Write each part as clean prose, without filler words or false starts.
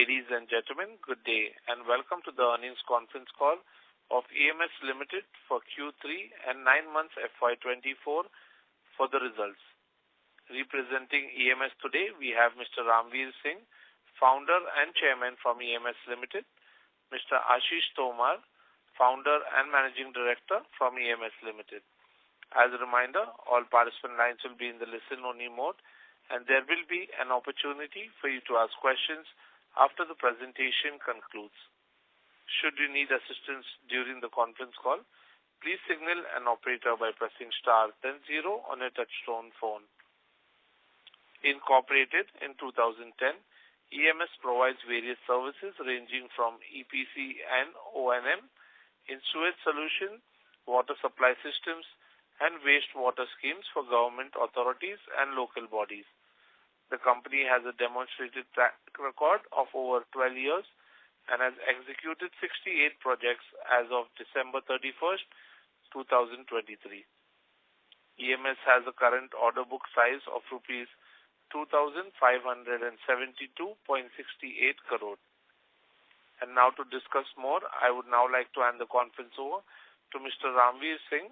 Ladies and gentlemen, good day and welcome to the earnings conference call of EMS Limited for Q3 and 9 months FY2024 for the results. Representing EMS today, we have Mr. Ramveer Singh, Founder and Chairman from EMS Limited, Mr. Ashish Tomar, Founder and Managing Director from EMS Limited. As a reminder, all participant lines will be in the listen-only mode, and there will be an opportunity for you to ask questions after the presentation concludes. Should you need assistance during the conference call, please signal an operator by pressing star then 0 on a touch-tone phone. Incorporated in 2010, EMS provides various services ranging from EPC and O&M in sewage solution, water supply systems, and wastewater schemes for government authorities and local bodies. The company has a demonstrated track record of over 12 years and has executed 68 projects as of December 31st, 2023. EMS has a current order book size of rupees 2,572.68 crore. And now to discuss more, I would now like to hand the conference over to Mr. Ramveer Singh,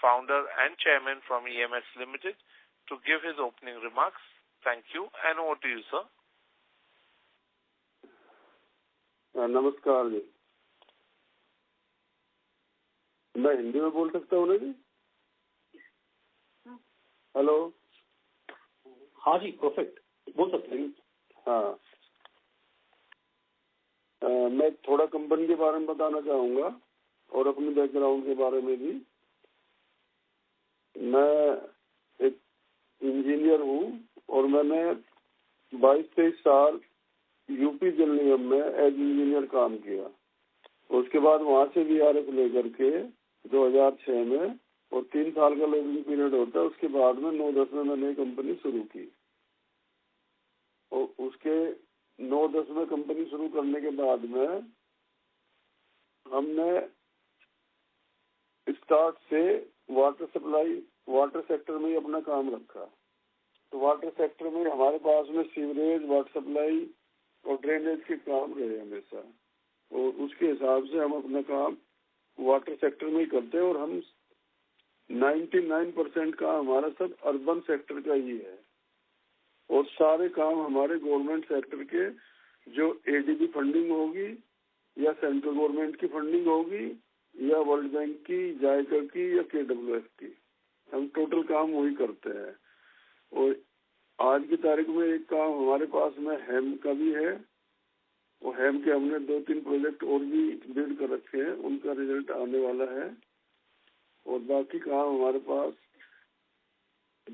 Founder and Chairman from EMS Limited, to give his opening remarks. Thank you, and over to you, sir. नमस्कार जी, मैं हिंदी में बोल सकता हूँ ना जी? Hello? हाँ जी, perfect, बोल सकते हैं। हाँ, मैं थोड़ा कंपनी के बारे में बताना चाहूँगा और अपने बैकग्राउंड के बारे में भी। मैं एक इंजीनियर हूँ और मैंने 22-23 साल यूपी जल निगम में एज इंजीनियर काम किया। उसके बाद वहाँ से VRF लेकर के 2006 में और 3 साल का लर्निंग पीरियड होता है। उसके बाद में 9-10 में मैंने कंपनी शुरू की और उसके 9-10 में कंपनी शुरू करने के बाद में हमने स्टार्ट से वाटर सप्लाई, वाटर सेक्टर में ही अपना काम रखा। तो वाटर सेक्टर में हमारे पास में सीवरेज, वाटर सप्लाई और ड्रेनेज के काम रहे हमेशा, और उसके हिसाब से हम अपना काम वाटर सेक्टर में ही करते हैं। और हम 99% का हमारा सब अर्बन सेक्टर का ही है और सारे काम हमारे गवर्नमेंट सेक्टर के, जो ADB फंडिंग होगी या सेंट्रल गवर्नमेंट की फंडिंग होगी या वर्ल्ड बैंक की, जायका की या KWF की, हम टोटल काम वही करते हैं। और आज की तारीख में एक काम हमारे पास में हेम का भी है, और हेम के हमने 2-3 प्रोजेक्ट और भी बिल्ड कर रखे हैं, उनका रिजल्ट आने वाला है। और बाकी काम हमारे पास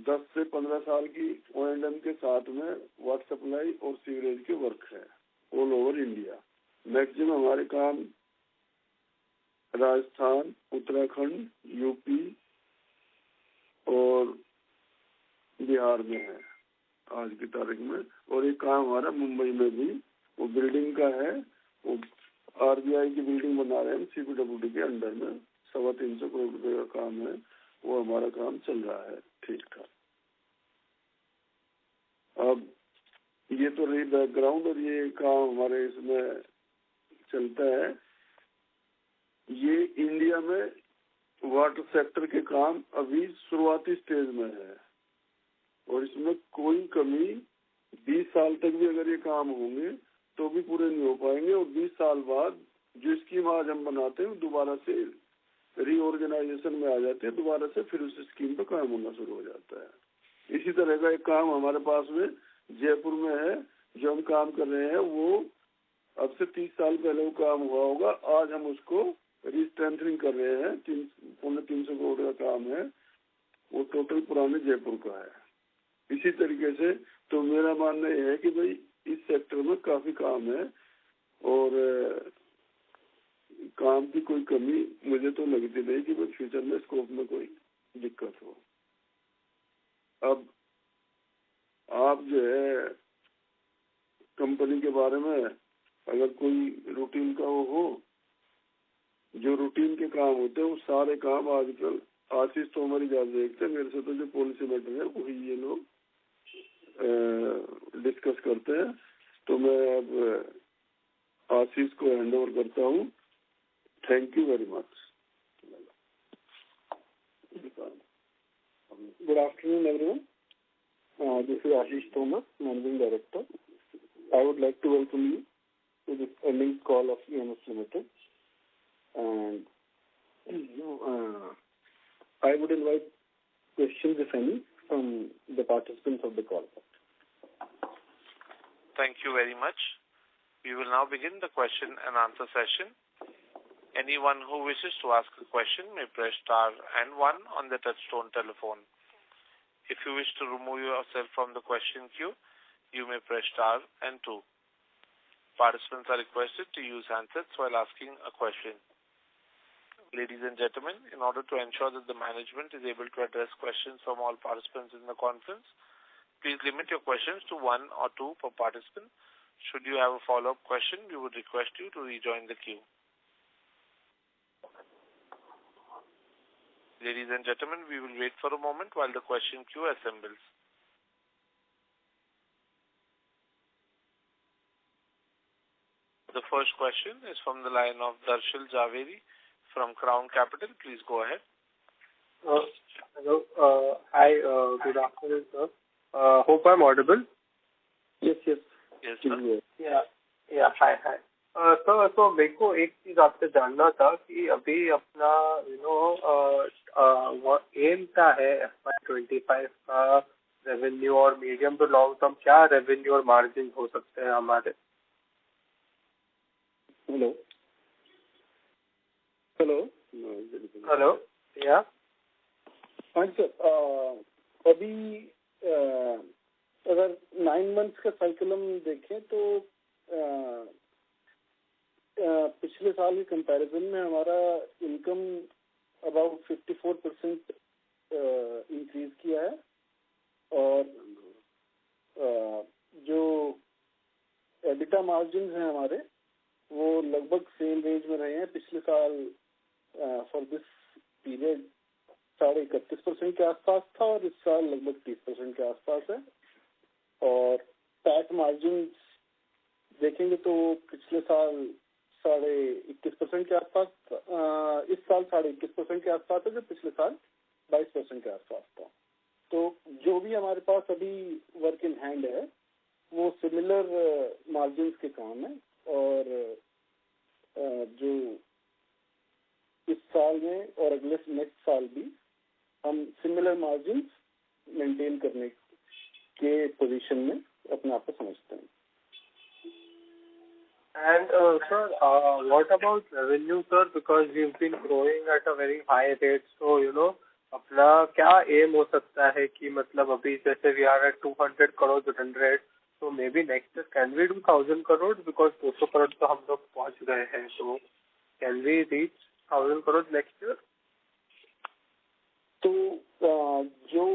10 से 15 साल की O&M के साथ में वाटर सप्लाई और सीवरेज के वर्क है ऑल ओवर इंडिया। मैक्सिमम हमारे काम राजस्थान, उत्तराखंड, यूपी और बिहार में है आज की तारीख में। और एक काम हमारा मुंबई में भी, वो बिल्डिंग का है, वो RBI की बिल्डिंग बना रहे हैं CPWD के अंडर में, 325 करोड़ रुपए का काम है, वो हमारा काम चल रहा है ठीक ठाक। अब ये तो रही बैकग्राउंड, और ये काम हमारे इसमें चलता है। ये इंडिया में वाटर सेक्टर के काम अभी शुरुआती स्टेज में है और इसमें कोई कमी 20 साल तक भी अगर ये काम होंगे तो भी पूरे नहीं हो पाएंगे। और 20 साल बाद जो स्कीम आज हम बनाते हैं दोबारा से रीऑर्गेनाइजेशन में आ जाते हैं, दोबारा से फिर उस स्कीम पे काम होना शुरू हो जाता है। इसी तरह का एक काम हमारे पास में जयपुर में है, जो हम काम कर रहे हैं, वो अब से 30 साल पहले वो काम हुआ होगा। आज हम उसको रीस्ट्रेंथनिंग कर रहे हैं, 350 करोड़ का काम है, वो टोटल पुराने जयपुर का है। इसी तरीके से तो मेरा मानना यह है कि भाई इस सेक्टर में काफी काम है और काम की कोई कमी मुझे तो लगती नहीं कि भाई फ्यूचर में स्कोप में कोई दिक्कत हो। अब आप जो है कंपनी के बारे में अगर कोई रूटीन का वो हो, जो रूटीन के काम होते हैं वो सारे काम आजकल आशीष तोमर ही ज्यादा देखते हैं। मेरे से तो जो पॉलिसी मैटर है वही ये लोग डिस्कस करते हैं। तो मैं अब आशीष को हैंड ओवर करता हूँ। Thank you very much. Good afternoon, everyone. This is Ashish Thomas, Managing Director. I would like to welcome you to this earnings call of EMS Limited. And I would invite questions, if any, from the participants of the call. Thank you very much. We will now begin the question and answer session. Anyone who wishes to ask a question may press star and 1 on the touchtone telephone. If you wish to remove yourself from the question queue, you may press star and 2. Participants are requested to use handsets while asking a question. Ladies and gentlemen, in order to ensure that the management is able to address questions from all participants in the conference, please limit your questions to 1 or 2 per participant. Should you have a follow-up question, we would request you to rejoin the queue. Ladies and gentlemen, we will wait for a moment while the question queue assembles. The first question is from the line of Darshil Javeri from Crown Capital. Please go ahead. Hello. Hi. Good afternoon, sir. Hope I'm audible. Yes, yes. Yes, sir. Yeah. Hi. Sir तो मेरे को एक चीज आपसे जानना था कि अभी अपना एम क्या है FY25 का रेवेन्यू और मीडियम टू लॉन्ग टर्म क्या रेवेन्यू और मार्जिन हो सकते हैं हमारे? हेलो या हाँ सर, अभी अगर 9 months का साइकिल हम देखें तो पिछले साल के कंपैरिजन में हमारा इनकम अबाउट 54% इंक्रीज किया है और जो एबिटा मार्जिन हैं हमारे वो लगभग सेम रेंज में रहे हैं। पिछले साल फॉर दिस पीरियड 31% के आसपास था और इस साल लगभग 30% के आसपास है। और पैट मार्जिन देखेंगे तो पिछले साल 21% के आसपास, इस साल 21% के आसपास है, जो पिछले साल 22% के आसपास था। तो जो भी हमारे पास अभी वर्क इन हैंड है वो सिमिलर मार्जिन के काम है और जो इस साल में और अगले नेक्स्ट साल भी हम सिमिलर मार्जिन मेंटेन करने के पोजीशन में अपने आप को समझते हैं। And sir, what about revenue, sir? Because we've been growing at a very high rate, so अपना क्या एम हो सकता है कि मतलब अभी जैसे we are at 200 crore run rate, so maybe next year can we do 1000 crore because 200 crore तो हम लोग पहुंच गए हैं, so can we reach 1000 crore next year? तो जो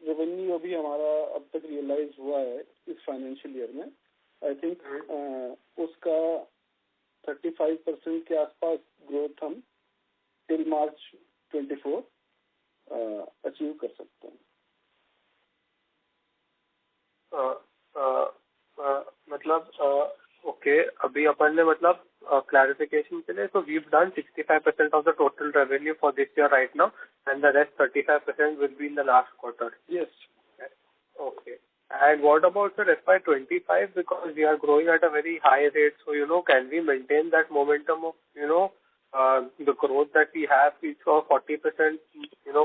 रेवेन्यू अभी हमारा अब तक रियलाइज हुआ है इस फाइनेंशियल ईयर में, आई थिंक उसका 35% के आसपास ग्रोथ हम टिल मार्च 24 अचीव कर सकते हैं। मतलब ओके, अभी अपन ने मतलब clarification के लिए, so we've done 65% of the total revenue for this year right now and the rest 35% will be in the last quarter. Yes. Okay. And what about the FY25, because we are growing at a very high rate, so can we maintain that momentum of the growth that we have, we saw 40%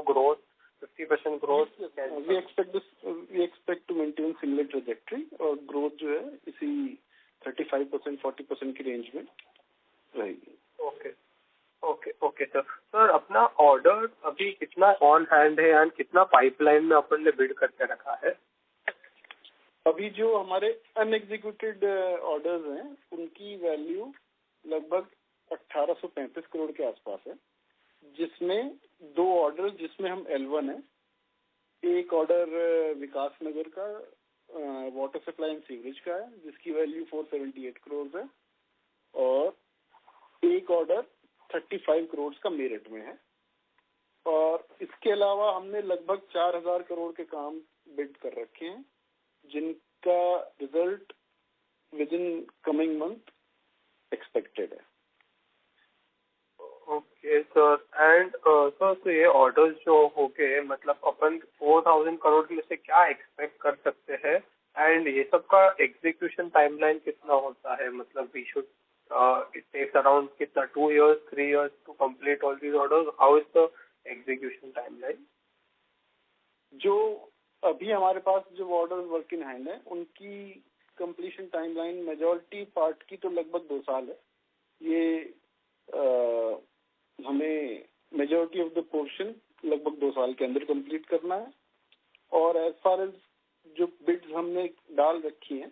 growth, 50% growth? Yes, we expect to maintain similar trajectory और growth जो है इसी 35% 40% की range में रहेगी। Okay sir, अपना order अभी कितना ऑन हैंड है एंड कितना पाइपलाइन में अपन ने बिल्ड करके रखा है? अभी जो हमारे अनएग्जीक्यूटेड ऑर्डर्स हैं उनकी वैल्यू लगभग 1835 करोड़ के आसपास है, जिसमें 2 ऑर्डर जिसमें हम L1 है। एक ऑर्डर विकास नगर का वाटर सप्लाई एंड सीवरेज का है जिसकी वैल्यू 478 करोड़ है और एक ऑर्डर 35 करोड़ का मेरठ में है। और इसके अलावा हमने लगभग 4000 करोड़ के काम बिड कर रखे हैं जिनका result with in coming month expected sir and sir तो ये ऑर्डर्स जो हो गए मतलब अपन 4000 करोड़ में से क्या एक्सपेक्ट कर सकते हैं एंड ये सब का एग्जीक्यूशन टाइमलाइन कितना होता है मतलब we should it takes around कितना 2 years 3 years to complete all these orders how is the execution timeline? जो अभी हमारे पास जो ऑर्डर्स वर्क इन हैंड है उनकी कंप्लीशन टाइमलाइन मेजॉरिटी पार्ट की तो लगभग 2 साल है। ये हमें मेजॉरिटी ऑफ द पोर्शन लगभग 2 साल के अंदर कंप्लीट करना है और एज फार एज जो बिड्स हमने डाल रखी हैं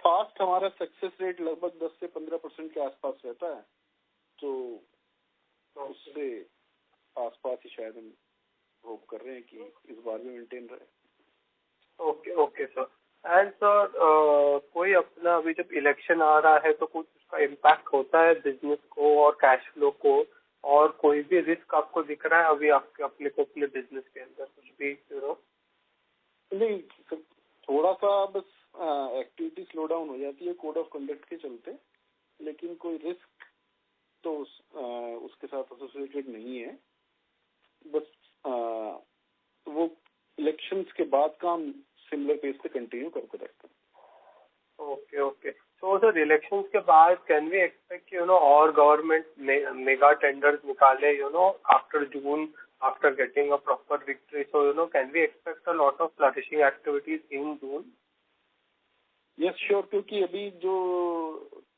फास्ट हमारा सक्सेस रेट लगभग 10 से 15% के आसपास रहता है, तो उससे आसपास ही शायद हम होप कर रहे हैं कि इस बार भी मेंटेन रहे। ओके सर एंड सर कोई अपना अभी जब इलेक्शन आ रहा है तो कुछ उसका इम्पैक्ट होता है बिजनेस को और कैश फ्लो को और कोई भी रिस्क आपको दिख रहा है अभी आपके अपने बिजनेस के अंदर कुछ भी नहीं, थोड़ा सा बस एक्टिविटी स्लो डाउन हो जाती है कोड ऑफ कंडक्ट के चलते, लेकिन कोई रिस्क तो उसके साथ एसोसिएटेड नहीं है। बस वो इलेक्शंस के बाद काम सिमिलर पेस पे कंटिन्यू करते रहते हैं। ओके सो सर इलेक्शंस के बाद कैन वी एक्सपेक्ट और गवर्नमेंट मेगा टेंडर्स निकाले after June after getting a proper victory, so can we expect a lot of flourishing activities in June? Yes, sure, क्योंकि अभी जो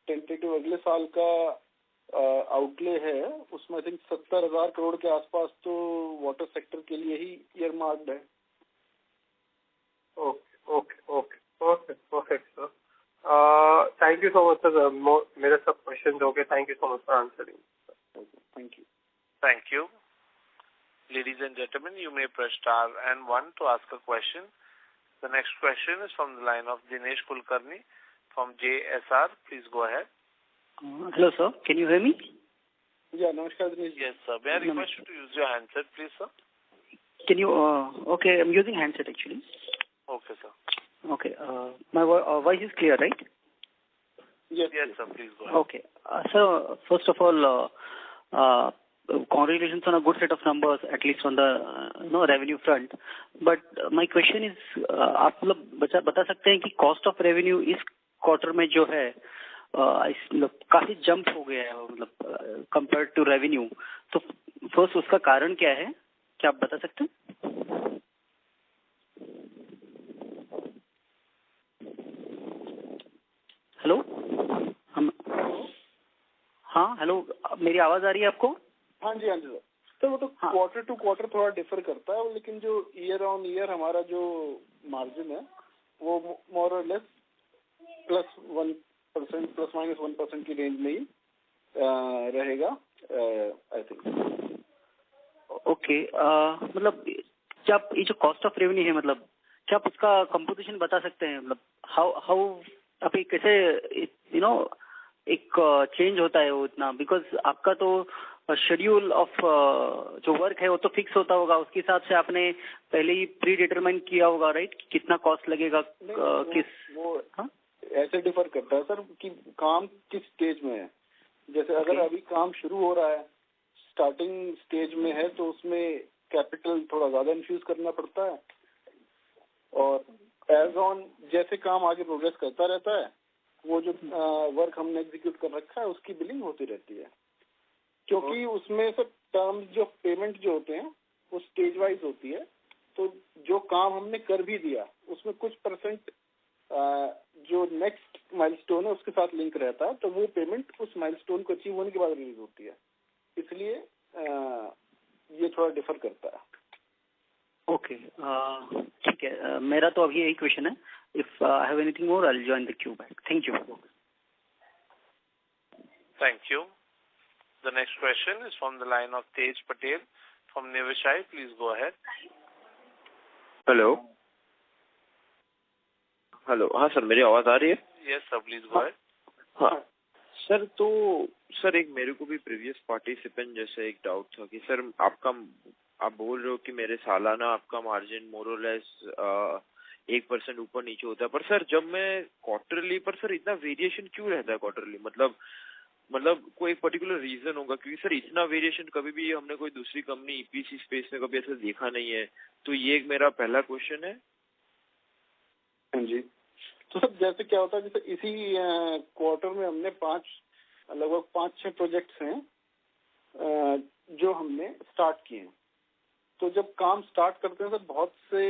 टेंटेटिव अगले साल का आउटले है उसमें आई थिंक 70,000 करोड़ के आसपास तो वाटर सेक्टर के लिए ही ईयरमार्क्ड है। Okay perfect sir, thank you so much sir, मेरे सब क्वेश्चन हो गए, thank you so much for answering. Thank you. Ladies and gentlemen, you may press star and 1 to ask a question. The next question is from the line of Dinesh Kulkarni from JSR. Please go ahead. Hello, sir. Can you hear me? Yeah, namaskar Dinesh. Yes, sir. May I request you to use your handset, please, sir? Can you? Okay, I'm using handset actually. Okay, sir. Okay. My voice is clear, right? Yes, sir. Please go ahead. Okay. Sir, first of all, congratulations on a good set of numbers, at least on the revenue front. But my question is, आप मतलब बता सकते हैं कि cost of revenue इस quarter में जो है काफी जंप हो गया है मतलब compared to revenue. तो फर्स्ट उसका कारण क्या है, क्या आप बता सकते हैं? हेलो, हाँ हेलो, मेरी आवाज आ रही है आपको? हाँ जी सर। तो वो तो क्वार्टर टू क्वार्टर थोड़ा डिफर करता है, लेकिन जो ईयर ऑन ईयर हमारा जो मार्जिन है वो मोर और लेस +1% ±1% की रेंज में ही रहेगा आई थिंक। ओके, मतलब क्या आप ये जो कॉस्ट ऑफ रेवेन्यू है मतलब क्या आप उसका कंपोजिशन बता सकते हैं, मतलब हाउ अभी कैसे एक चेंज होता है वो इतना, बिकॉज आपका तो शेड्यूल ऑफ जो वर्क है वो तो फिक्स होता होगा, उसके हिसाब से आपने पहले ही प्री डिटरमाइन किया होगा, राइट? कितना कॉस्ट लगेगा वो ऐसे डिफर करता है सर कि काम किस स्टेज में है। जैसे अगर अभी काम शुरू हो रहा है, स्टार्टिंग स्टेज में है, तो उसमें कैपिटल थोड़ा ज्यादा इन्फ्यूज करना पड़ता है, और एज ऑन जैसे काम आगे प्रोग्रेस करता रहता है वो जो वर्क हमने एग्जीक्यूट कर रखा है उसकी बिलिंग होती रहती है, क्योंकि उसमें सब टर्म्स जो पेमेंट जो होते हैं वो स्टेज वाइज होती है। तो जो काम हमने कर भी दिया उसमें कुछ परसेंट जो नेक्स्ट माइलस्टोन है उसके साथ लिंक रहता है, तो वो पेमेंट उस माइलस्टोन को अचीव होने के बाद रिलीज होती है, इसलिए ये थोड़ा डिफर करता है। ओके, ठीक है, मेरा तो अभी यही क्वेश्चन है। If I have anything more I will join the Q back. Thank you. Thank you. The next question is from the line of Tej Patel from Niveshai. Please go ahead. Hello, हाँ sir, मेरी आवाज आ रही है? Yes sir, please go ahead. हाँ sir, तो sir एक मेरे को भी प्रीवियस पार्टिसिपेंट जैसे एक डाउट था कि सर आप बोल रहे हो कि मेरे सालाना आपका मार्जिन मोर और लेस 1% ऊपर नीचे होता है, पर सर जब मैं क्वार्टरली, पर सर इतना वेरिएशन क्यों रहता है क्वार्टरली? मतलब मतलब कोई पर्टिकुलर रीजन होगा, क्योंकि सर इतना वेरिएशन कभी भी हमने कोई दूसरी कंपनी ईपीसी स्पेस में कभी ऐसा देखा नहीं है। तो ये एक मेरा पहला क्वेश्चन है। हाँ जी, तो सर जैसे क्या होता है, जैसे इसी क्वार्टर में हमने लगभग 5-6 प्रोजेक्ट्स हैं जो हमने स्टार्ट किए हैं। तो जब काम स्टार्ट करते हैं तो बहुत से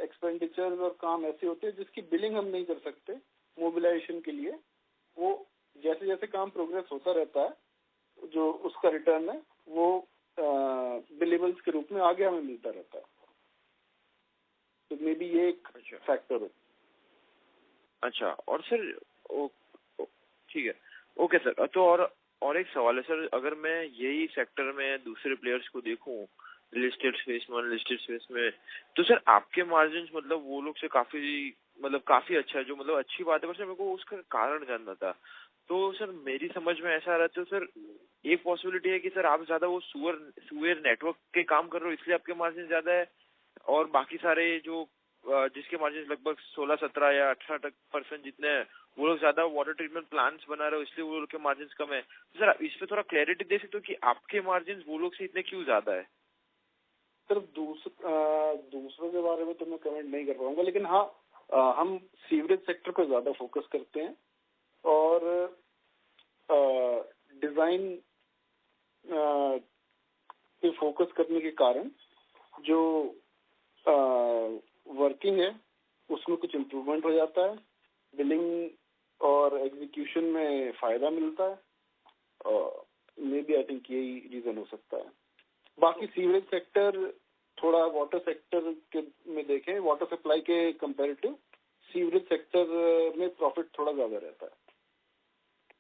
एक्सपेंडिचर्स और काम ऐसे होते हैं जिसकी बिलिंग हम नहीं कर सकते मोबिलाइजेशन के लिए। वो जैसे जैसे काम प्रोग्रेस होता रहता है, जो उसका रिटर्न है वो बिलेबल्स के रूप में आगे हमें मिलता रहता है। तो मे बी ये एक फैक्टर है। अच्छा, और सर ठीक है, ओके सर। तो और एक सवाल है सर, अगर मैं यही सेक्टर में दूसरे प्लेयर्स को देखूं लिस्टेड स्पेस में, अनलिस्टेड स्पेस में, तो सर आपके मार्जिन मतलब वो लोग से काफी अच्छा है, जो मतलब अच्छी बात है। पर सर मेरे को उसका कारण जानना था। तो सर मेरी समझ में ऐसा आ रहा है, तो सर एक पॉसिबिलिटी है कि सर आप ज्यादा वो सुअर नेटवर्क के काम कर रहे हो इसलिए आपके मार्जिन ज्यादा है, और बाकी सारे जो जिसके मार्जिन लगभग 16-17 या 18% जितने हैं, वो लोग ज्यादा वाटर ट्रीटमेंट प्लांट्स बना रहे हो इसलिए वो लोग के मार्जिन कम है। तो सर इस पे थोड़ा क्लैरिटी दे सकते हो कि आपके मार्जिन वो लोग से इतने क्यों ज्यादा है? सर दूसरों के बारे में तो मैं कमेंट नहीं कर पाऊंगा, लेकिन हाँ, हम सीवरेज सेक्टर पर ज्यादा फोकस करते हैं और डिजाइन पे फोकस करने के कारण जो वर्किंग है उसमें कुछ इम्प्रूवमेंट हो जाता है, बिलिंग और एग्जीक्यूशन में फायदा मिलता है, और मे बी आई थिंक यही रीजन हो सकता है। बाकी सीवरेज सेक्टर थोड़ा वाटर सेक्टर के में देखें, वाटर सप्लाई के कंपैरेटिव सीवरेज सेक्टर में प्रॉफिट थोड़ा ज्यादा रहता है।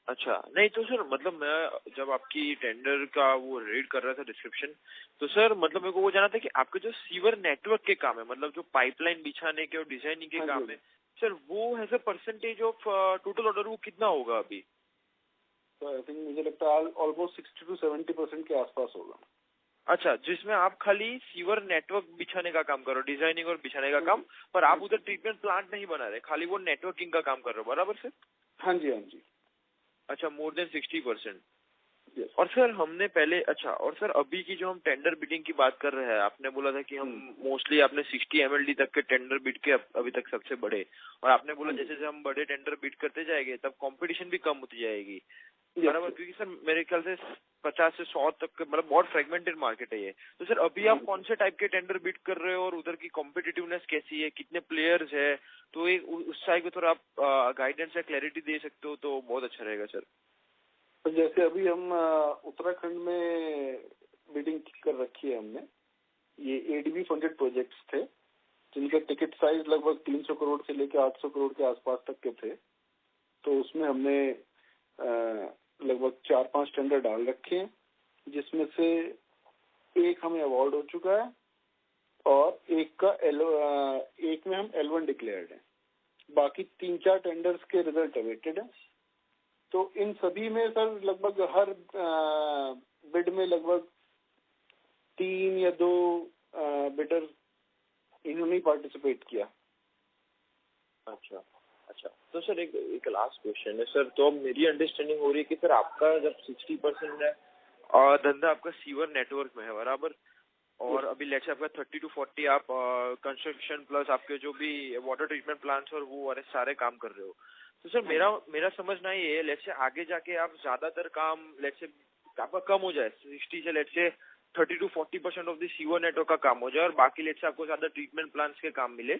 अच्छा, नहीं तो सर मतलब मैं जब आपकी टेंडर का वो रीड कर रहा था डिस्क्रिप्शन, तो सर मतलब मेरे को वो जाना था कि आपके जो सीवर नेटवर्क के काम है, मतलब जो पाइपलाइन बिछाने के और डिजाइनिंग के काम है, सर वो as a percentage of total order वो कितना होगा अभी? तो आई थिंक मुझे लगता है ऑलमोस्ट 60 to 70% के आसपास होगा। अच्छा, जिसमें आप खाली सीवर नेटवर्क बिछाने का काम करो, डिजाइनिंग और बिछाने का काम, पर आप उधर ट्रीटमेंट प्लांट नहीं बना रहे, खाली वो नेटवर्किंग का काम कर रहे हो, बराबर सर? हाँ जी, हाँ जी। अच्छा, मोर देन 60%। और सर हमने पहले, अच्छा, और सर अभी की जो हम टेंडर बिडिंग की बात कर रहे हैं, आपने बोला था कि हम मोस्टली आपने 60 MLD तक के टेंडर बिड के अभी तक सबसे बड़े, और आपने बोला जैसे जैसे हम बड़े टेंडर बिड करते जाएंगे तब कंपटीशन भी कम होती जाएगी, बराबर? क्योंकि सर मेरे ख्याल से 50 से 100 तक मतलब बहुत फ्रेगमेंटेड मार्केट है ये। तो सर अभी आप कौन से टाइप के टेंडर बिड कर रहे हो और उधर की कॉम्पिटिटिवनेस कैसी है, कितने प्लेयर्स है? तो एक उस साइड पे थोड़ा आप गाइडेंस या क्लैरिटी दे सकते हो तो बहुत अच्छा रहेगा सर। तो जैसे अभी हम उत्तराखंड में बिडिंग कर रखी है हमने, ये एडीबी फंडेड प्रोजेक्ट्स थे जिनका टिकट साइज लगभग 300 करोड़ से लेकर 800 करोड़ के आसपास तक के थे। तो उसमें हमने लगभग 4-5 टेंडर डाल रखे हैं, जिसमें से एक हमें अवार्ड हो चुका है और एक में हम L1 डिक्लेयर्ड है। बाकी 3-4 टेंडर्स के रिजल्ट अवेटेड है। तो इन सभी में सर लगभग हर बिड में लगभग 3 या 2 बिडर इन्होंने पार्टिसिपेट किया। अच्छा, तो सर एक लास्ट क्वेश्चन है सर। तो अब मेरी अंडरस्टैंडिंग हो रही है कि सर आपका जब 60% है और धंधा आपका सीवर नेटवर्क में है, बराबर, और अभी लेट्स से आपका 30 to 40 आप कंस्ट्रक्शन प्लस आपके जो भी वाटर ट्रीटमेंट प्लांट्स और वो वाले सारे काम कर रहे हो। तो सर मेरा समझना ये है, लेट्स से आगे जाके आप ज्यादातर काम लेट्स से आपका कम हो जाए, 60 से let's say 30 to 40% of the sewer network का काम हो जाए और बाकी लेट्स से आपको ज्यादा ट्रीटमेंट प्लांट्स के काम मिले,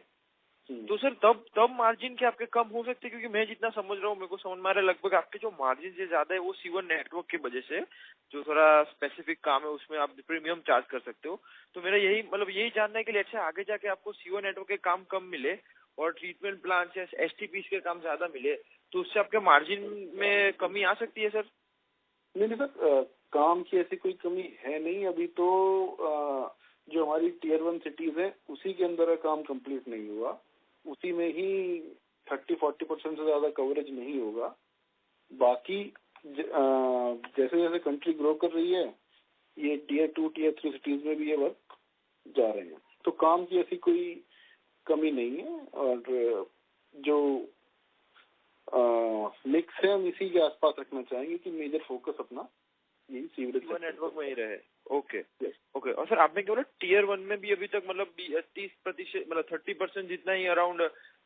तो सर तब मार्जिन के आपके कम हो सकते हैं? क्योंकि मैं जितना समझ रहा हूँ, मेरे को समझ में आ रहा है लगभग आपके जो मार्जिन से ज्यादा है वो सीवर नेटवर्क की वजह से, जो थोड़ा स्पेसिफिक काम है उसमें आप प्रीमियम चार्ज कर सकते हो। तो मेरा यही जानना है कि लेट्स से आगे जाके आपको सीवर नेटवर्क के काम कम मिले और ट्रीटमेंट प्लांट या STPs के काम ज्यादा मिले, तो उससे आपके मार्जिन में कमी आ सकती है सर? नहीं सर, काम की ऐसी कोई कमी है नहीं। अभी तो जो हमारी Tier 1 सिटीज है उसी के अंदर काम कंप्लीट नहीं हुआ, उसी में ही 30-40% से ज्यादा कवरेज नहीं होगा। बाकी जैसे जैसे कंट्री ग्रो कर रही है, ये Tier 2, Tier 3 सिटीज में भी ये वर्क जा रहे हैं। तो काम की ऐसी कोई कमी नहीं है। और जो मिक्स है, हम इसी के आसपास रखना चाहेंगे कि मेजर फोकस अपना यही सीवरेज नेटवर्क में ही रहे। Okay okay. और सर आपने क्या बोला टियर 1 में भी अभी तक मतलब 30% मतलब 30% जितना ही अराउंड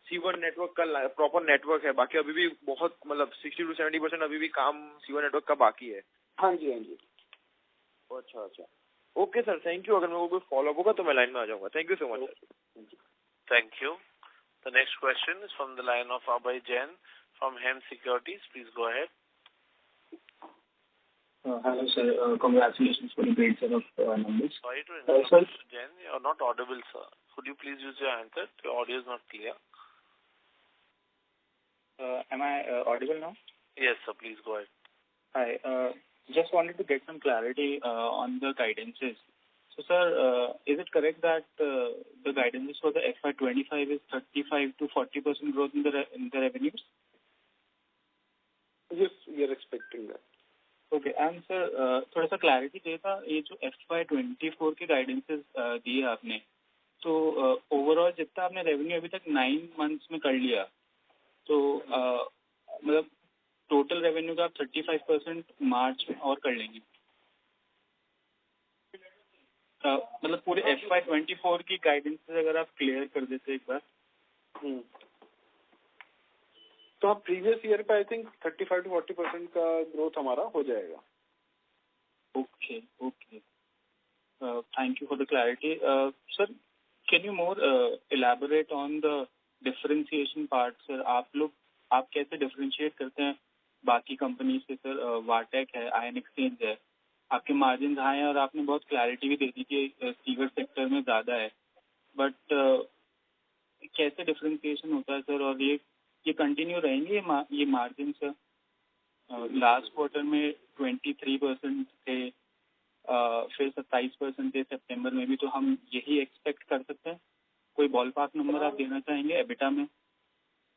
C1 नेटवर्क का प्रॉपर नेटवर्क है, बाकी अभी भी बहुत मतलब 60 to 70% अभी भी काम C1 नेटवर्क का बाकी है। हाँ जी हाँ जी। अच्छा ओके सर, थैंक यू। अगर मेरे को कोई फॉलो अप होगा तो मैं लाइन में आ जाऊंगा। Thank you so much sir. Thank you. The next question is from the line of Abhay Jain from Hem securities. Please go ahead. Hello, sir. Congratulations for the great set of numbers. Sorry to interrupt, Mr. Jain. You are not audible, sir. Could you please use your handset? Your audio is not clear. Am I audible now? Yes, sir. Please go ahead. Hi. Just wanted to get some clarity on the guidances. So, sir, is it correct that the guidances for the FY25 is 35 to 40% growth in the revenues? Yes, we are expecting that. Okay and sir थोड़ा सा clarity चाहिए था, ये जो FY24 के guidances दिए आपने, तो ओवरऑल जितना आपने रेवेन्यू अभी तक 9 months में कर लिया, तो मतलब टोटल रेवेन्यू का आप 35% मार्च में और कर लेंगे, मतलब पूरे FY24 की गाइडेंसेस अगर आप क्लियर कर देते एक बार। तो आप प्रीवियस ईयर पे आई थिंक 35 to 40% का ग्रोथ हमारा हो जाएगा। Okay thank you for the clarity. Sir can you more elaborate on the differentiation part. Sir आप कैसे डिफरेंशिएट करते हैं बाकी कंपनी से? सर वाटेक है, आयन एक्सचेंज है, आपके मार्जिन हाई हैं और आपने बहुत क्लैरिटी भी दे दी कि सीवर सेक्टर में ज़्यादा है, बट कैसे डिफरेंशिएशन होता है सर? और ये कंटिन्यू रहेंगे ये मार्जिन सर? लास्ट क्वार्टर में 23% थे, फिर 27% थे सितंबर में भी, तो हम यही एक्सपेक्ट कर सकते हैं? कोई बॉल पार्क नंबर आप देना चाहेंगे एबिटा में?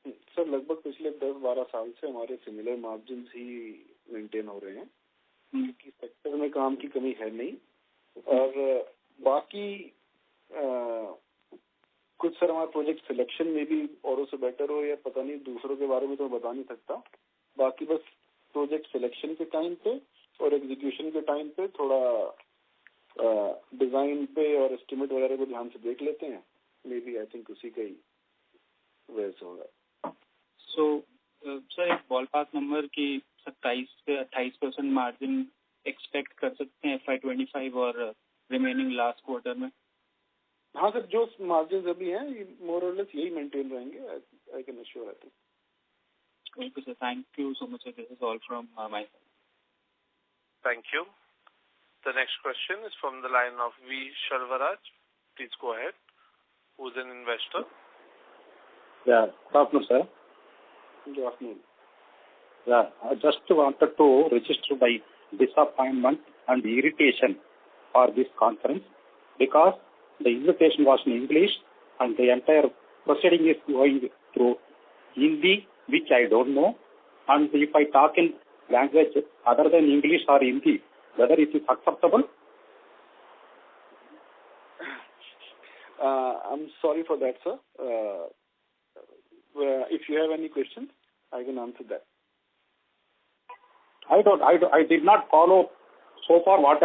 सर लगभग पिछले 10-12 साल से हमारे सिमिलर मार्जिन ही मेंटेन हो रहे हैं, क्योंकि सेक्टर में काम की कमी है नहीं। और बाकी कुछ सर हमारा प्रोजेक्ट सिलेक्शन में भी औरों से बेटर हो या पता नहीं, दूसरों के बारे में तो बता नहीं सकता। बाकी बस प्रोजेक्ट सिलेक्शन के टाइम पे और एग्जीक्यूशन के टाइम पे थोड़ा डिजाइन पे और एस्टिमेट वगैरह को ध्यान से देख लेते हैं। मे बी आई थिंक उसी का ही वजह से होगा। सो सर एक बॉल पार्क नंबर की 27 से 28% मार्जिन एक्सपेक्ट कर सकते हैं FY25 और रिमेनिंग लास्ट क्वार्टर में? हाँ सर, जो मार्जिन अभी हैं मोर और लेस यही मेंटेन रहेंगे। I can assure. I think. Okay sir, thank you so much sir. This is all from my side. Thank you. The next question is from the line of V. Sharvaraj. Please go ahead. Who is an investor? Yeah, good afternoon, sir. Good afternoon. Yeah, I just wanted to register my disappointment and irritation for this conference because the invitation was in English and the entire proceeding is going through Hindi, which I don't know. And if I talk in language other than English or Hindi, whether it is acceptable? I'm sorry for that, sir. If you have any questions, I can answer that. I did not follow so far what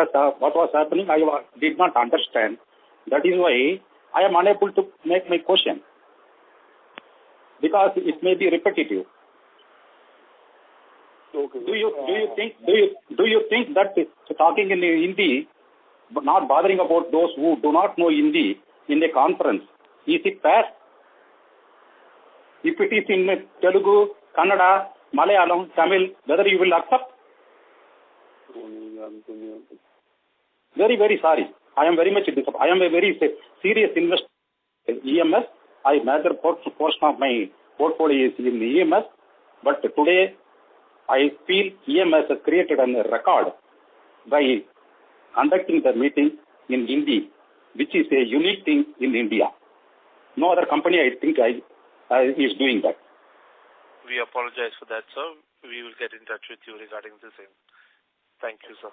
was happening. I did not understand. That is why I am unable to make my question because it may be repetitive. Okay. Do you think that talking in Hindi, but not bothering about those who do not know Hindi in a conference, is it fair? If it is in Telugu, Kannada, Malayalam, Tamil, whether you will accept? Very, very sorry. I am very much disappointed. I am a very serious investor in EMS. Major portion of my portfolio is in EMS. But today, I feel EMS has created a record by conducting the meeting in Hindi, which is a unique thing in India. No other company, I think, is doing that. We apologize for that, sir. We will get in touch with you regarding the same. Thank you, sir.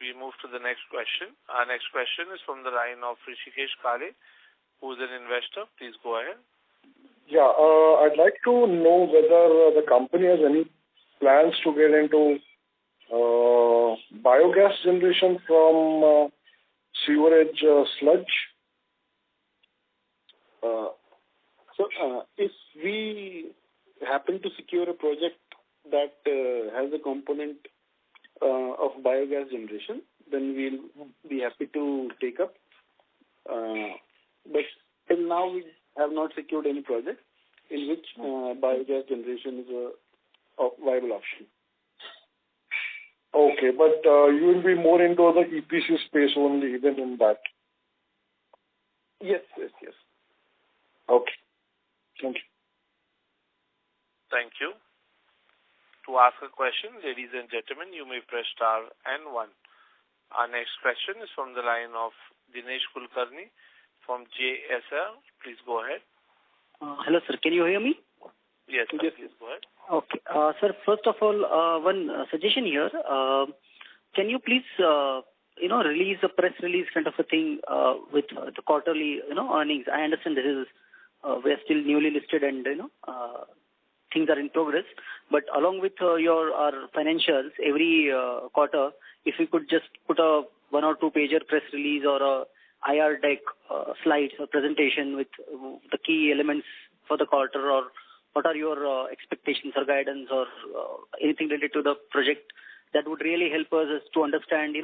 We move to the next question. Our next question is from the line of Rishikesh Kale who's an investor. Please go ahead. Yeah, I'd like to know whether the company has any plans to get into biogas generation from sewerage sludge. If we happen to secure a project that has a component of biogas generation, then we'll be happy to take up. But till now, we have not secured any project in which biogas generation is a viable option. Okay, but you will be more into the EPC space only than in that. Yes. Okay. Thank you. Thank you. To ask a question, ladies and gentlemen, you may press star and 1. Our next question is from the line of Dinesh Kulkarni from JSR. Please go ahead. Hello, sir. Can you hear me? Yes, sir. Yes. Please go ahead. Okay. Sir, first of all, one suggestion here. Can you please, release a press release kind of a thing with the quarterly, earnings? I understand this is, we're still newly listed and, things are in progress. But along with our financials, every quarter, if you could just put a 1 or 2 pager press release or a IR deck, slides or presentation with the key elements for the quarter, or what are your expectations or guidance or anything related to the project, that would really help us to understand,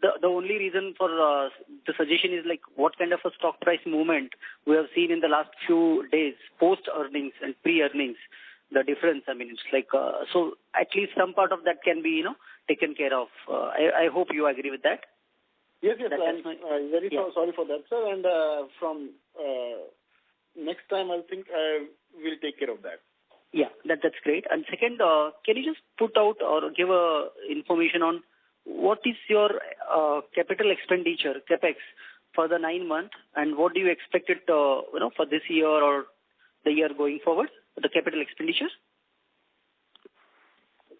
the only reason for the suggestion is like what kind of a stock price movement we have seen in the last few days, post earnings and pre-earnings, the difference. I mean, it's like, so at least some part of that can be, taken care of. I hope you agree with that. Yes, I'm very sorry for that, sir. And from next time, I think I will take care of that. Yeah, that's great. And second, can you just put out or give information on what is your capital expenditure, CapEx, for the 9 months, and what do you expect it, for this year or the year going forward, the capital expenditure?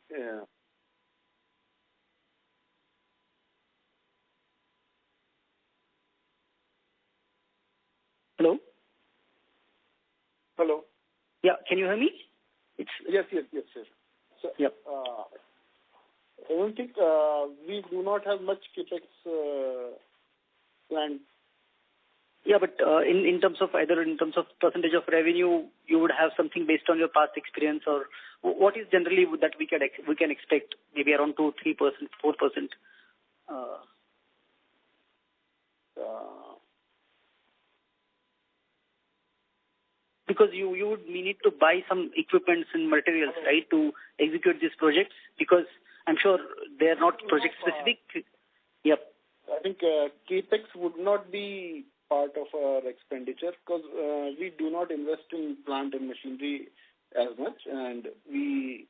Yeah. Hello? Hello? Yeah, can you hear me? Yes, sir. So, yep. I don't think we do not have much capex planned. Yeah, but in terms of either in terms of percentage of revenue, you would have something based on your past experience, or what is generally that we can expect, maybe around 2-3%, 4%. Because you would need to buy some equipments and materials, right, to execute these projects, because I'm sure they are not project specific. Yep. I think capex would not be part of our expenditure, because we do not invest in plant and machinery as much, and we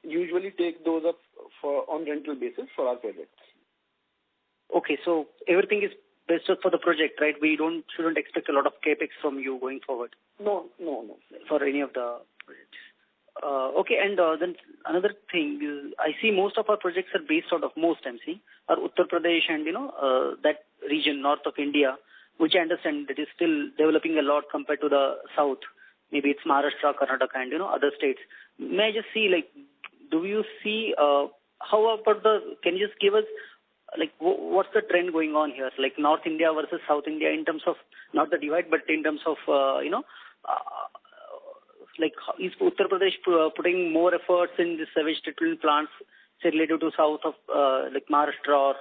usually take those up on rental basis for our projects. Okay, so everything is based for the project, right? We shouldn't expect a lot of capex from you going forward. No. For any of the projects. Okay, and then another thing is, I see most of our projects are based out of are Uttar Pradesh and, that region north of India, which I understand that is still developing a lot compared to the south. Maybe it's Maharashtra, Karnataka and, other states. May I just see, like, do you see, how about can you just give us, like, what's the trend going on here? Like North India versus South India in terms of, not the divide, but in terms of, like, is Uttar Pradesh putting more efforts in the sewage treatment plants, say, related to south of, like Maharashtra, or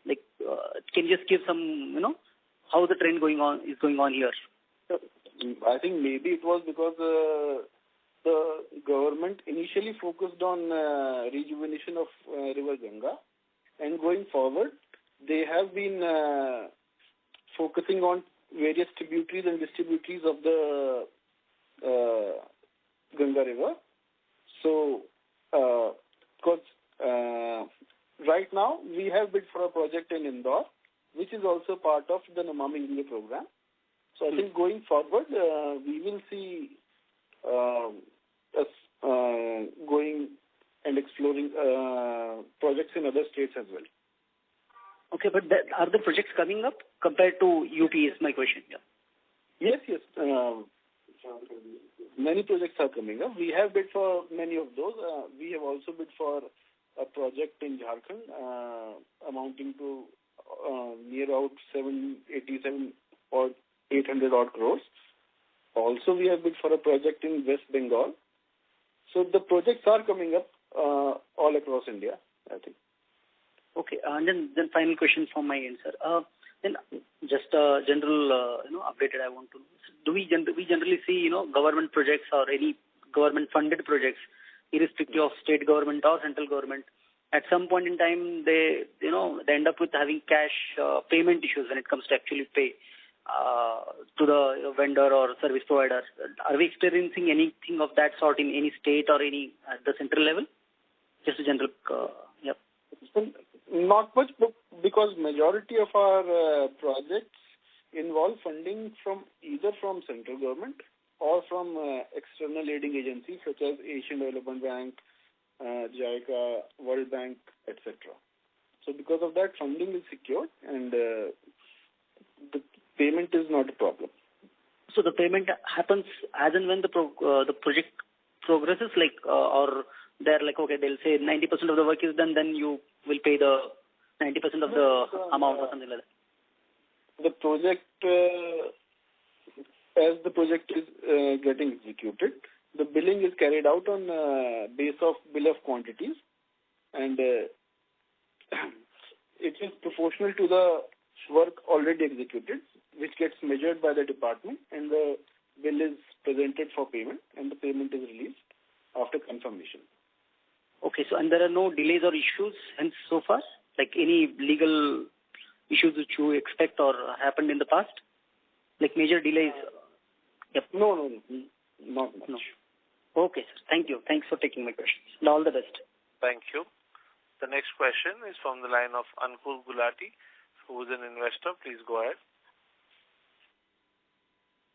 like, can you just give some, how the trend is going on here? I think maybe it was because the government initially focused on rejuvenation of River Ganga, and going forward, they have been focusing on various tributaries and distributaries of the Ganga River. So, because right now we have bid for a project in Indore, which is also part of the Namami India program. So I think going forward, we will see us going and exploring projects in other states as well. Okay, Okay, but are the projects coming up compared to UP is my question. Yeah. Yes. Many projects are coming up. We have bid for many of those. We have also bid for a project in Jharkhand amounting to near about 787 or 800 odd crores. Also, we have bid for a project in West Bengal. So the projects are coming up all across India, I think. Okay, and then final question from my end, sir. Then just a general, updated I want to know. Do we generally see, government projects or any government funded projects, irrespective of state government or central government, at some point in time they end up with having cash payment issues when it comes to actually pay to the vendor or service provider. Are we experiencing anything of that sort in any state or any at the central level? Just a general, Not much, because majority of our projects involve funding from either from central government or from external aiding agencies such as Asian Development Bank, JICA, World Bank, etc. So because of that, funding is secured and the payment is not a problem. So the payment happens as and when the project progresses, or they're like, okay, they'll say 90% of the work is done, then you will pay the 90% of the amount or something like that. The project, as the project is getting executed, the billing is carried out on base of bill of quantities, and it is proportional to the work already executed, which gets measured by the department, and the bill is presented for payment, and the payment is released after confirmation. Okay, so and there are no delays or issues hence so far? Like any legal issues which you expect or happened in the past? Like major delays? Yep. No, not much. No. Okay, sir. Thank you. Thanks for taking my questions. And all the best. Thank you. The next question is from the line of Ankul Gulati, who is an investor. Please go ahead.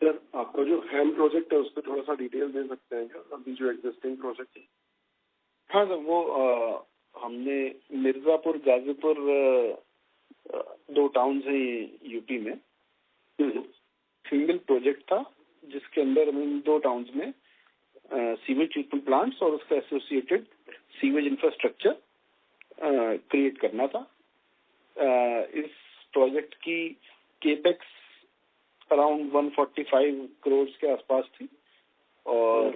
Sir, आपका जो हैम project है उस पर थोड़ा सा detail दे सकते हैं क्या? अभी जो एग्जिस्टिंग प्रोजेक्ट है. हाँ सर, वो हमने मिर्जापुर, गाजीपुर दो टाउन्स हैं यूपी में. सिंगल प्रोजेक्ट था जिसके अंदर हम दो टाउन्स में सीवेज ट्रीटमेंट प्लांट्स और उसका एसोसिएटेड सीवेज इंफ्रास्ट्रक्चर क्रिएट करना था. इस प्रोजेक्ट की केपेक्स अराउंड 145 करोड़ के आसपास थी और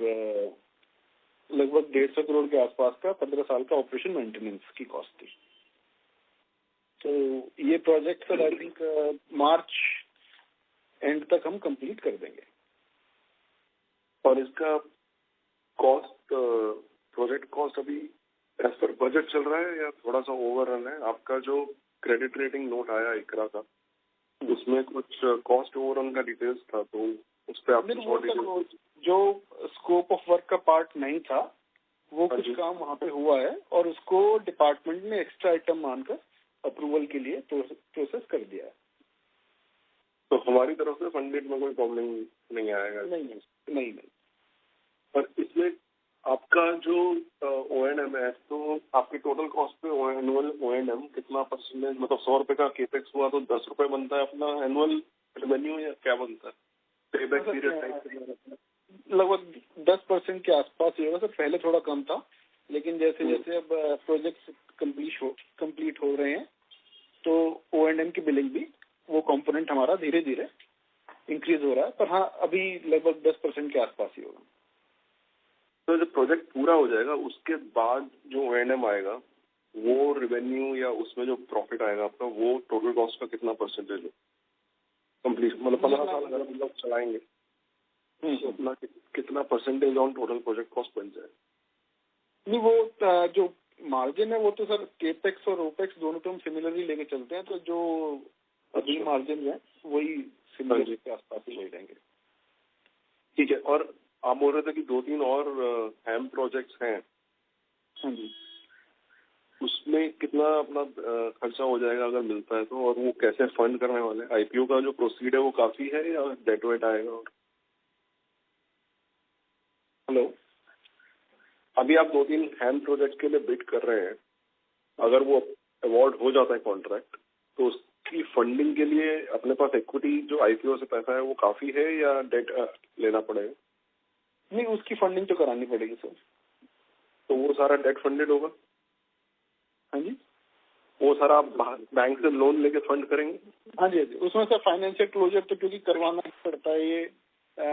लगभग 150 करोड़ के आसपास का 15 साल का ऑपरेशन मेंटेनेंस की कॉस्ट थी. तो ये project sir I think March and तक हम कंप्लीट कर देंगे. और इसका कॉस्ट, प्रोजेक्ट कॉस्ट अभी एज पर बजट चल रहा है या थोड़ा सा ओवररन है? आपका जो क्रेडिट रेटिंग नोट आया इकरा का, उसमें कुछ कॉस्ट ओवररन का डिटेल्स था, तो उस पर आपने जो स्कोप ऑफ वर्क का पार्ट नहीं था वो कुछ काम वहाँ पे हुआ है और उसको डिपार्टमेंट ने एक्स्ट्रा आइटम मानकर अप्रूवल के लिए प्रोसेस कर दिया है. तो हमारी तरफ से फंडेड में कोई प्रॉब्लम नहीं आएगा? नहीं. पर इसमें आपका जो O&M है, तो आपके टोटल कॉस्ट पे एनुअल O&M कितना परसेंटेज, मतलब 100 रुपए का केपेक्स हुआ तो 10 रुपए बनता है अपना एनुअल रेवेन्यू या क्या बनता है? पेबैक पीरियड लगभग 10% के आसपास ही होगा सर. पहले थोड़ा कम था, लेकिन जैसे जैसे अब प्रोजेक्ट कंप्लीट हो रहे हैं तो O&M की बिलिंग भी वो कंपोनेंट हमारा धीरे धीरे इंक्रीज हो रहा है. पर हाँ, अभी लगभग 10% के आसपास ही होगा. तो जब प्रोजेक्ट पूरा हो जाएगा उसके बाद जो O&M आएगा वो रेवेन्यू या उसमें जो प्रॉफिट आएगा आपका, वो टोटल कॉस्ट का कितना परसेंटेज है कंप्लीट? मतलब 15 साल अगर हम लोग चलाएंगे तो अपना कितना percentage on total project cost बन जाए? नहीं, वो जो मार्जिन है वो तो सर केपेक्स और ओपेक्स दोनों तो हम सिमिलरली लेके चलते हैं. तो जो अभी मार्जिन है वही सिमिलर के आसपास ही ले जाएंगे. ठीक है. और आप बोल रहे थे कि 2-3 और हैम प्रोजेक्ट्स हैं. हाँ जी. उसमें कितना अपना खर्चा हो जाएगा अगर मिलता है तो, और वो कैसे फंड करने वाले? आईपीओ का जो प्रोसीड है वो काफी है या डेट वेट आएगा? हेलो, अभी आप 2-3 हैम प्रोजेक्ट के लिए बिड कर रहे हैं, अगर वो अवार्ड हो जाता है कॉन्ट्रैक्ट तो उसकी फंडिंग के लिए अपने पास इक्विटी जो आईपीओ से पैसा है वो काफी है या डेट लेना पड़ेगा? नहीं, उसकी फंडिंग तो करानी पड़ेगी सर। तो वो सारा डेट फंडेड होगा? हाँ जी, वो सारा आप बैंक से लोन लेके फंड करेंगे? हाँ जी, उसमें सर फाइनेंशियल क्लोजर तो क्योंकि करवाना पड़ता है, ये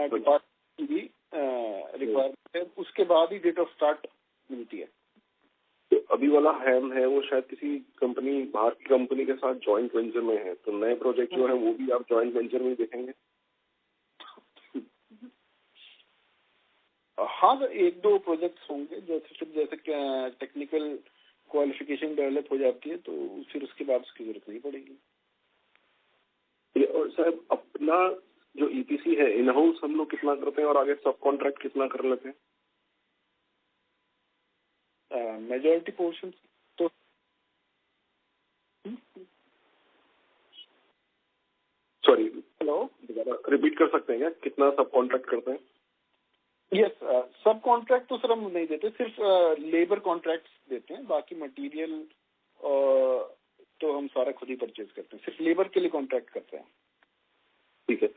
डिपार्टमेंट की भी रिक्वायरमेंट है, उसके बाद ही डेट ऑफ स्टार्ट मिलती है। तो अभी वाला हैम है वो शायद किसी कंपनी, बाहर की कंपनी के साथ जॉइंट वेंचर में है, तो नए प्रोजेक्ट जो है वो भी आप जॉइंट वेंचर में ही देखेंगे? हाँ सर, एक दो प्रोजेक्ट्स होंगे जैसे टेक्निकल क्वालिफिकेशन डेवलप हो जाती है तो फिर उसके बाद उसकी जरूरत नहीं पड़ेगी। और साहब अपना जो ईपीसी है इन हाउस हम लोग कितना करते हैं और आगे सब कॉन्ट्रैक्ट कितना कर लेते हैं? मेजॉरिटी पोर्शन तो सॉरी, हेलो, रिपीट कर सकते हैं क्या, कितना सब कॉन्ट्रैक्ट करते हैं? यस, सब कॉन्ट्रैक्ट तो सर हम नहीं देते, सिर्फ लेबर कॉन्ट्रैक्ट देते हैं, बाकी मटेरियल तो हम सारा खुद ही परचेज करते हैं, सिर्फ लेबर के लिए कॉन्ट्रैक्ट करते हैं। ठीक है,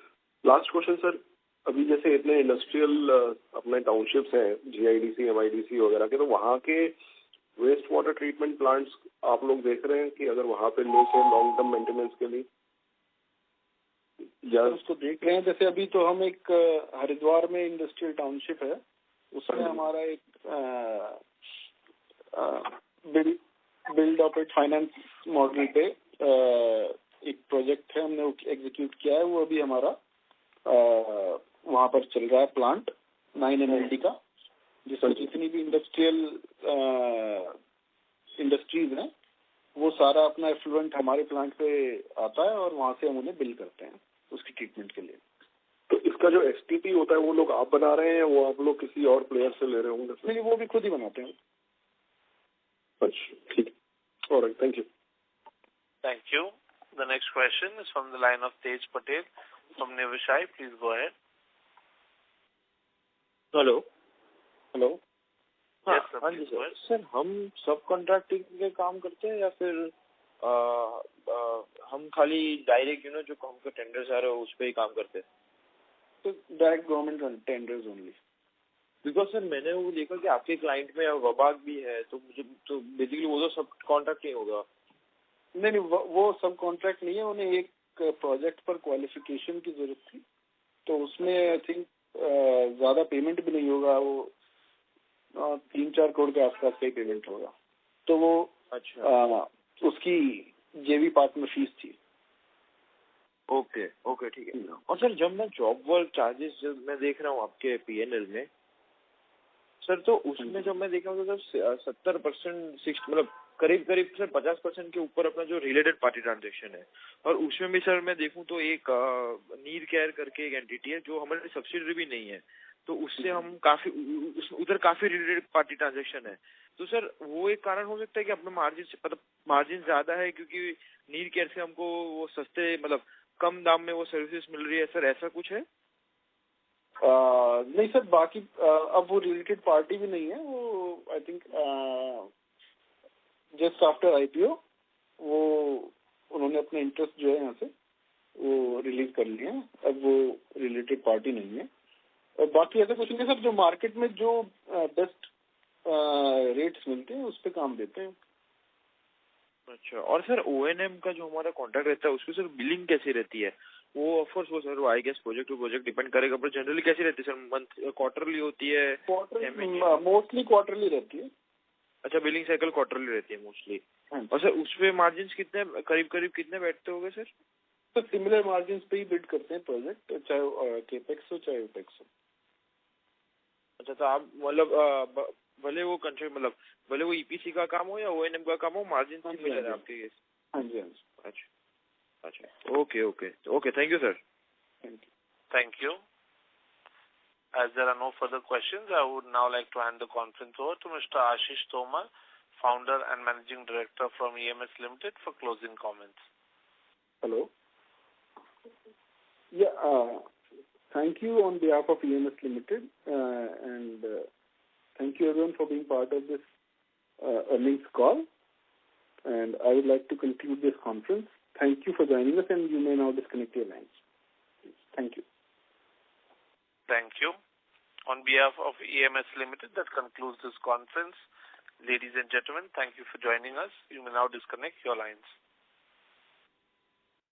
लास्ट क्वेश्चन सर, अभी जैसे इतने इंडस्ट्रियल अपने टाउनशिप्स हैं जीआईडीसी एमआईडीसी वगैरह के, तो वहाँ के वेस्ट वाटर ट्रीटमेंट प्लांट्स आप लोग देख रहे हैं कि अगर वहाँ पे लेके लॉन्ग टर्म मेंटेनेंस के लिए या उसको देख रहे हैं? जैसे अभी तो हम एक हरिद्वार में इंडस्ट्रियल टाउनशिप है, उसमें हमारा एक बिल्ड ऑपरेट फाइनेंस मॉडल पे एक प्रोजेक्ट है, हमने एग्जीक्यूट किया है, वो अभी हमारा वहाँ पर चल रहा है प्लांट 9 MLD का, जिसमें जितनी भी इंडस्ट्रीज हैं वो सारा अपना एफ्लुएंट हमारे प्लांट पे आता है और वहाँ से हम उन्हें बिल करते हैं उसकी ट्रीटमेंट के लिए। तो इसका जो एसटीपी होता है वो लोग आप बना रहे हैं, वो आप लोग किसी और प्लेयर से ले रहे होंगे? नहीं, वो भी खुद ही बनाते हैं। अच्छा, ठीक, alright, thank you. Thank you. The next question is from the line of Tej Patel from Nivishai. Please go ahead. Hello Yes, sir. हाँ जी सर। सर हम सब कॉन्ट्रैक्टिंग के काम करते हैं या फिर हम खाली डायरेक्ट जो हमको टेंडर्स आ रहे हो उस पर ही काम करते हैं? तो direct government tenders only. Because sir मैंने वो देखा कि आपके क्लाइंट में वबाग भी है, तो मुझे तो बेसिकली वो तो सब कॉन्ट्रैक्ट नहीं होगा। नहीं, वो सब कॉन्ट्रैक्ट नहीं है, उन्हें एक प्रोजेक्ट पर क्वालिफिकेशन की जरूरत थी, तो उसमें आई थिंक ज्यादा पेमेंट भी नहीं होगा, वो 3-4 करोड़ के आसपास का ही पेमेंट होगा, तो वो अच्छा उसकी जेवी पार्टनर फीस थी। ओके ठीक है। और सर जब मैं जॉब वर्क चार्जेस जब मैं देख रहा हूँ आपके पीएनएल में सर, तो उसमें जब मैं देख रहा हूँ तो 70% मतलब करीब सर 50% के ऊपर अपना जो रिलेटेड पार्टी ट्रांजेक्शन है, और उसमें भी सर मैं देखूं तो एक नीर केयर करके एक एंटिटी है जो हमारी सब्सिडरी भी नहीं है, तो उससे हम काफी उधर काफी रिलेटेड पार्टी ट्रांजेक्शन है, तो सर वो एक कारण हो सकता है कि अपने मार्जिन ज्यादा है क्योंकि नीर केयर से हमको वो सस्ते मतलब कम दाम में वो सर्विसेज मिल रही है सर, ऐसा कुछ है? नहीं सर, बाकी अब वो रिलेटेड पार्टी भी नहीं है, वो I think just after IPO वो उन्होंने अपने इंटरेस्ट जो है यहाँ से वो रिलीज कर लिए हैं, अब वो रिलेटेड पार्टी नहीं है। और बाकी ऐसा कुछ नहीं सर, जो मार्केट में जो बेस्ट रेट्स मिलते हैं उस पर काम देते हैं। अच्छा, और सर ओएनएम का जो हमारा कॉन्ट्रैक्ट रहता है उसकी सर बिलिंग कैसी रहती है? वो ऑफ कोर्स वो sir I guess project to project depend करेगा, पर जनरली कैसी रहती है सर? मंथ क्वार्टरली होती है? मोस्टली क्वार्टरली रहती है। अच्छा, बिलिंग साइकिल क्वार्टरली रहती है मोस्टली। और सर उसपे मार्जिन कितने करीब कितने बैठते होंगे सर? तो सिमिलर मार्जिन पे ही बिड करते हैं प्रोजेक्ट, चाहे केपेक्स हो चाहे ओपेक्स हो। अच्छा, तो आप मतलब भले वो कंट्री मतलब भले वो ईपीसी का काम हो या ओएनएम का काम हो, मार्जिन सिमिलर है आपके केस? हाँ जी, हाँ जी। अच्छा, okay, thank you sir. Thank you. As there are no further questions, I would now like to hand the conference over to Mr. Ashish Tomar, Founder and Managing Director from EMS Limited, for closing comments. Hello. Yeah, thank you on behalf of EMS Limited, and thank you everyone for being part of this earnings call. And I would like to conclude this conference. Thank you for joining us, and you may now disconnect your lines. Thank you. Thank you. On behalf of EMS Limited, that concludes this conference. Ladies and gentlemen, thank you for joining us. You may now disconnect your lines.